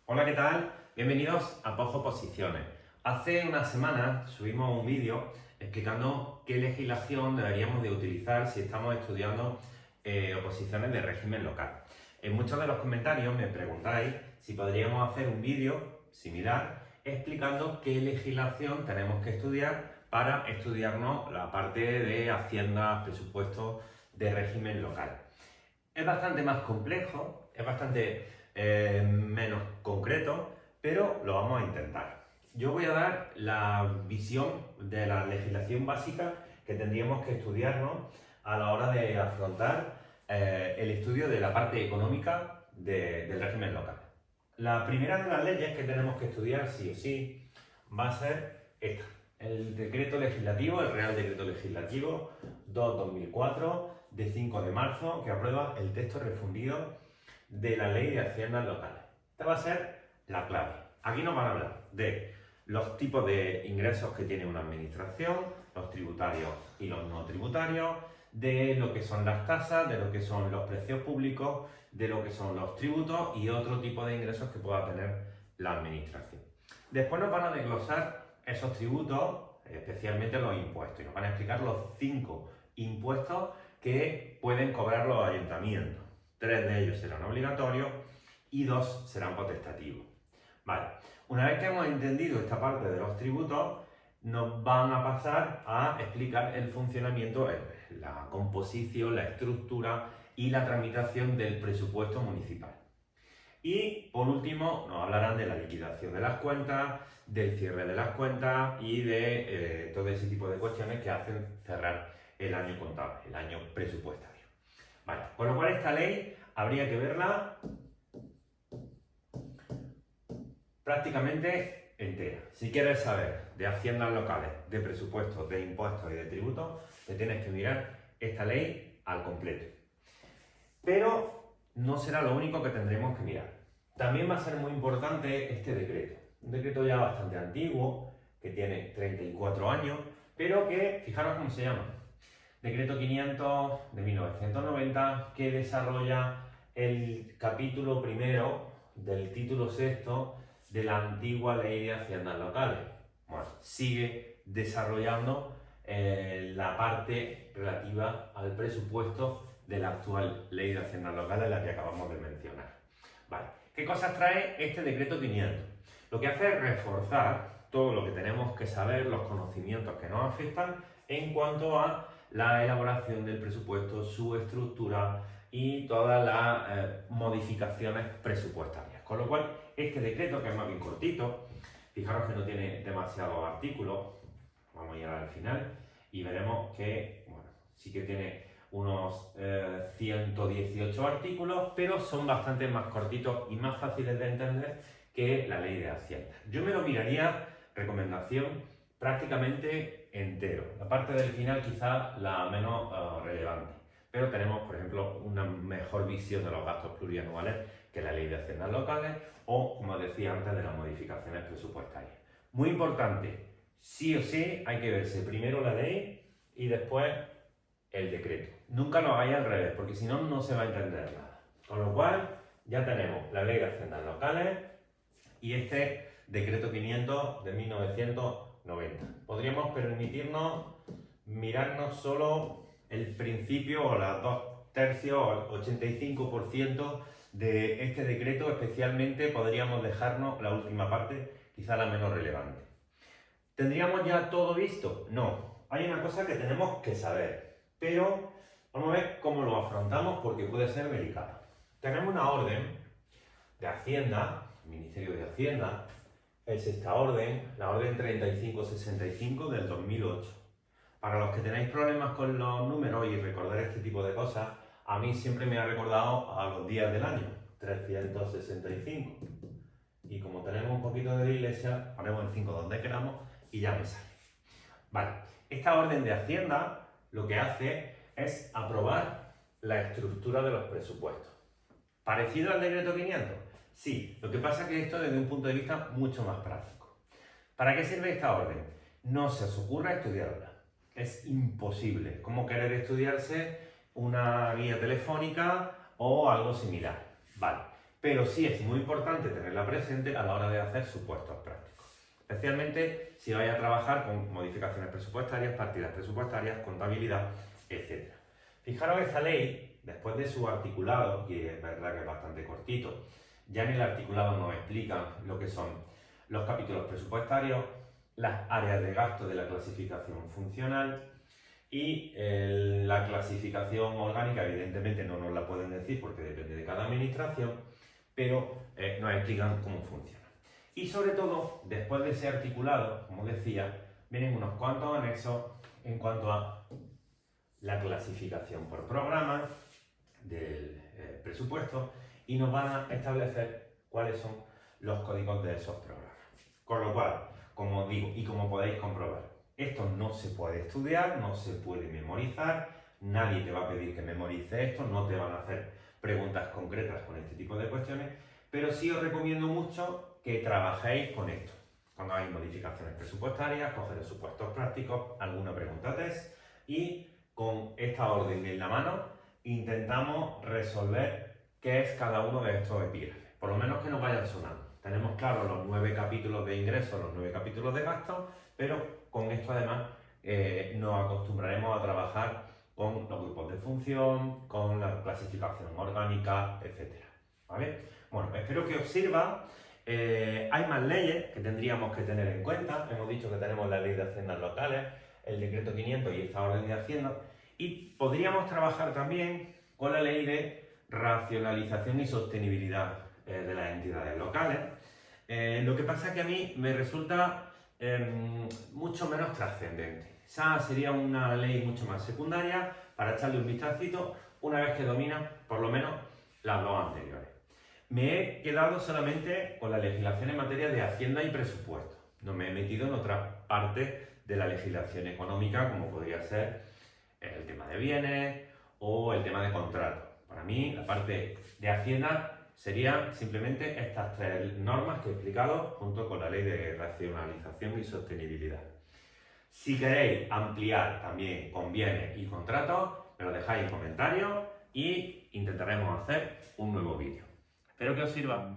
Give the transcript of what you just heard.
Hola, ¿qué tal? Bienvenidos a Pojo Posiciones. Hace unas semanas subimos un vídeo explicando qué legislación deberíamos de utilizar si estamos estudiando oposiciones de régimen local. En muchos de los comentarios me preguntáis si podríamos hacer un vídeo similar explicando qué legislación tenemos que estudiar para estudiarnos la parte de Hacienda, presupuesto de régimen local. Es bastante más complejo, es bastante menos concreto, pero lo vamos a intentar. Yo voy a dar la visión de la legislación básica que tendríamos que estudiarnos a la hora de afrontar el estudio de la parte económica del régimen local. La primera de las leyes que tenemos que estudiar sí o sí va a ser esta, el decreto legislativo, el Real Decreto Legislativo 2/2004 de 5 de marzo que aprueba el texto refundido de la Ley de Haciendas Locales. Esta va a ser la clave. Aquí nos van a hablar de los tipos de ingresos que tiene una administración, los tributarios y los no tributarios, de lo que son las tasas, de lo que son los precios públicos, de lo que son los tributos y otro tipo de ingresos que pueda tener la administración. Después nos van a desglosar esos tributos, especialmente los impuestos, y nos van a explicar los 5 impuestos que pueden cobrar los ayuntamientos. 3 de ellos serán obligatorios y 2 serán potestativos. Vale, una vez que hemos entendido esta parte de los tributos, nos van a pasar a explicar el funcionamiento, la composición, la estructura y la tramitación del presupuesto municipal. Y por último nos hablarán de la liquidación de las cuentas, del cierre de las cuentas y de todo ese tipo de cuestiones que hacen cerrar el año contable, el año presupuestario. Vale, con lo cual esta ley habría que verla prácticamente entera. Si quieres saber de haciendas locales, de presupuestos, de impuestos y de tributos, te tienes que mirar esta ley al completo. Pero no será lo único que tendremos que mirar. También va a ser muy importante este decreto. Un decreto ya bastante antiguo, que tiene 34 años, pero que, fijaros cómo se llama. Decreto 500 de 1990, que desarrolla el capítulo primero del título sexto de la antigua Ley de Haciendas Locales. Bueno, sigue desarrollando la parte relativa al presupuesto de la actual Ley de Haciendas Locales, la que acabamos de mencionar. Vale, ¿qué cosas trae este decreto 500? Lo que hace es reforzar todo lo que tenemos que saber, los conocimientos que nos afectan en cuanto a la elaboración del presupuesto, su estructura y todas las modificaciones presupuestarias. Con lo cual, este decreto, que es más bien cortito, fijaros que no tiene demasiados artículos, vamos a llegar al final y veremos que, bueno, sí que tiene unos 118 artículos, pero son bastante más cortitos y más fáciles de entender que la Ley de Hacienda. Yo me lo miraría, recomendación, prácticamente entero. La parte del final quizá la menos relevante, pero tenemos, por ejemplo, una mejor visión de los gastos plurianuales que la Ley de Haciendas Locales o, como decía antes, de las modificaciones presupuestarias. Muy importante, sí o sí hay que verse primero la ley y después el decreto. Nunca lo hagáis al revés, porque si no, no se va a entender nada. Con lo cual, ya tenemos la Ley de Haciendas Locales y este decreto 500 de 1990. Podríamos permitirnos mirarnos solo el principio o las 2/3 o el 85% de este decreto, especialmente podríamos dejarnos la última parte, quizá la menos relevante. ¿Tendríamos ya todo visto? No. Hay una cosa que tenemos que saber, pero vamos a ver cómo lo afrontamos porque puede ser delicado. Tenemos una orden de Hacienda, Ministerio de Hacienda, es esta orden, la orden 3565 del 2008. Para los que tenéis problemas con los números y recordar este tipo de cosas, a mí siempre me ha recordado a los días del año, 365. Y como tenemos un poquito de iglesia, ponemos el 5 donde queramos y ya me sale. Vale, esta orden de Hacienda lo que hace es aprobar la estructura de los presupuestos. ¿Parecido al decreto 500? Sí, lo que pasa es que esto desde un punto de vista mucho más práctico. ¿Para qué sirve esta orden? No se os ocurra estudiarla. Es imposible. ¿Cómo querer estudiarse una guía telefónica o algo similar, ¿vale? Pero sí es muy importante tenerla presente a la hora de hacer supuestos prácticos, especialmente si vais a trabajar con modificaciones presupuestarias, partidas presupuestarias, contabilidad, etc. Fijaros esta ley, después de su articulado, que es verdad que es bastante cortito, ya en el articulado nos explican lo que son los capítulos presupuestarios, las áreas de gasto de la clasificación funcional y la clasificación orgánica. Evidentemente no nos la pueden decir porque depende de cada administración, pero nos explican cómo funciona. Y sobre todo, después de ese articulado, como decía, vienen unos cuantos anexos en cuanto a la clasificación por programa del presupuesto y nos van a establecer cuáles son los códigos de esos programas. Con lo cual, como digo y como podéis comprobar, esto no se puede estudiar, no se puede memorizar, nadie te va a pedir que memorices esto, no te van a hacer preguntas concretas con este tipo de cuestiones, pero sí os recomiendo mucho que trabajéis con esto. Cuando hay modificaciones presupuestarias, coger supuestos prácticos, alguna pregunta test y con esta orden en la mano intentamos resolver qué es cada uno de estos epígrafes, por lo menos que nos vayan sonando. Tenemos claro los 9 capítulos de ingresos, los 9 capítulos de gastos, pero con esto además nos acostumbraremos a trabajar con los grupos de función, con la clasificación orgánica, etc. ¿Vale? Bueno, espero que os sirva. Hay más leyes que tendríamos que tener en cuenta. Hemos dicho que tenemos la ley de haciendas locales, el decreto 500 y esta orden de hacienda. Y podríamos trabajar también con la ley de racionalización y sostenibilidad de las entidades locales. Lo que pasa es que a mí me resulta mucho menos trascendente. Esa sería una ley mucho más secundaria para echarle un vistacito una vez que domina por lo menos las dos anteriores. Me he quedado solamente con la legislación en materia de hacienda y presupuesto. No me he metido en otra parte de la legislación económica, como podría ser el tema de bienes o el tema de contratos. Para mí, la parte de hacienda serían simplemente estas 3 normas que he explicado junto con la ley de racionalización y sostenibilidad. Si queréis ampliar también con bienes y contratos, me lo dejáis en comentarios y intentaremos hacer un nuevo vídeo. Espero que os sirva.